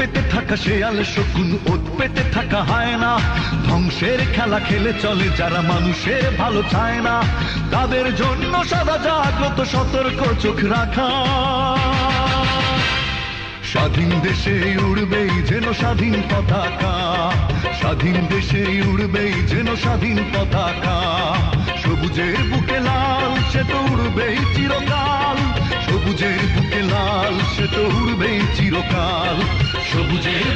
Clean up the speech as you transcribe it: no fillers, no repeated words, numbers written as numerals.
পেতে থাকা শেয়াল শকুন, ওত পেতে থাকা হায়না, ধ্বংসের খেলা খেলে চলে যারা মানুষের ভালো চায় না, তাদের জন্য সদা জাগ্রত সতর্ক চোখ রাখা। স্বাধীন দেশে উড়বেই যেন স্বাধীন পতাকা, স্বাধীন দেশে উড়বেই যেন স্বাধীন পতাকা। সবুজের বুকে লাল সে তো উড়বেই চিরকাল, সবুজের বুকে লাল সে তো উড়বেই চিরকাল, সবুজের